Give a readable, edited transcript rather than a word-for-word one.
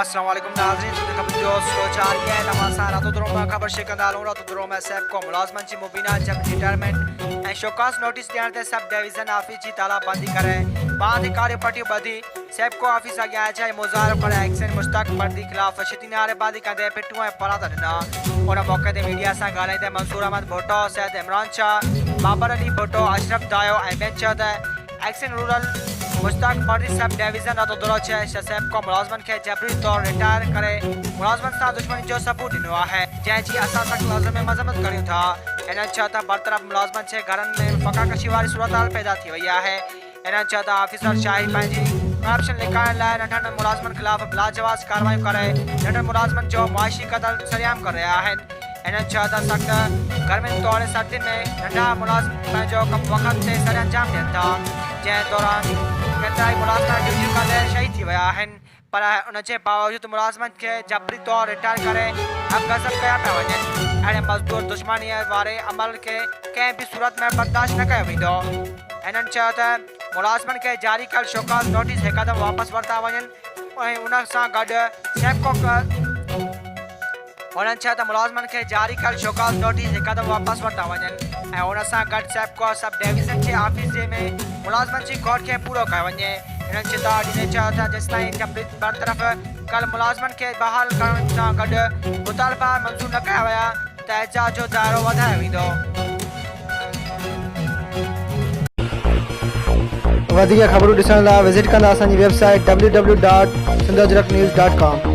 अस्सलाम वालेकुम नाज़रीन, तो खबर जो सोचार है तमासा रातों दरों में खबर शिकंदालों रातों दरों में सब को मुलाजमन ची मुबीना जब रिटायरमेंट एंड शोकास नोटिस दिया थे सब डिवीजन ऑफिस की तालाबंदी करे बाद कार्य पार्टी बदी सब को ऑफिस आ गया है मुजाहरा पर एक्शन मुश्ताक पर्दी खिलाफ शती नारेबाजी कंदे पिटुआ पड़ा था और मौके ते मीडिया से गाले थे Mansoor Ahmad Bhutto Syed Imran Shah Babar Ali Bhutto Ashraf Dayo MH action rural Mushtaq पर्दी सब डिवीजन रातों दरों शसेब को मुलाजमन के जबरी तौर रिटायर करे मुलाजमन सां दुश्मनी जो सबूत दिनो है जैसी असां तक मुलाजम में मजम्मत करियो था इन छा बरतरफ मुलाजमन से घरन में फकाकशी वाली सूरत हाल पैदा थी वही है इन छा ऑफिसर शाही पंहिंजी करप्शन लिकाइण लाइ नंढनि मुलाजमन खिलाफ लाजवाब कार्रवाई करे नंढनि मुलाजमन जो मुआशी कतल सरेआम कर रहा है इन छा सख्त गर्मियुनि तौर सर्दी में नंढा मुलाज़िम पंहिंजो कमु वक़्त ते सर अंजाम ॾियनि था जंहिं दौरान केतिरा मुलाज़िम ड्यूटियूं कंदे शहीद थी विया आहिनि पर उनजे बावजूद मुलाज़िमनि खे जबरी तौर रिटायर करे अबगज़ब कया पिया वञनि अहिड़े मज़दूर दुश्मनी वारे अमल के कंहिं बि सूरत में बर्दाश्त न कयो वेंदो इन्हनि चयो त मुलाज़िमनि खे जारी कयल शोकास नोटिस हिकदमि वापसि वरिता वञनि ऐं उन सां गॾु सेपको उन्हनि चयो त मुलाज़िमनि खे जारी कयल शोकास नोटिस हिकदमि वापसि वरिता वञनि ऐं उन सां गॾु सेपको सब डिवीज़न जे ऑफिस में मुलाज़िमनि जी गौर खे पूरो कयो वञे हिननि चेतावनी ॾिने चयो त जेसिताईं जबरी बरतरफ़ कल मुलाज़िमनि खे बहाल करण सां गॾु मुतालबा मंज़ूर न कया विया त एहतिजाज जो दाइरो वधायो वेंदो वधीक ख़बरूं ॾिसण लाइ विज़िट कंदा असांजी वेबसाइट www.sindhajraknews.com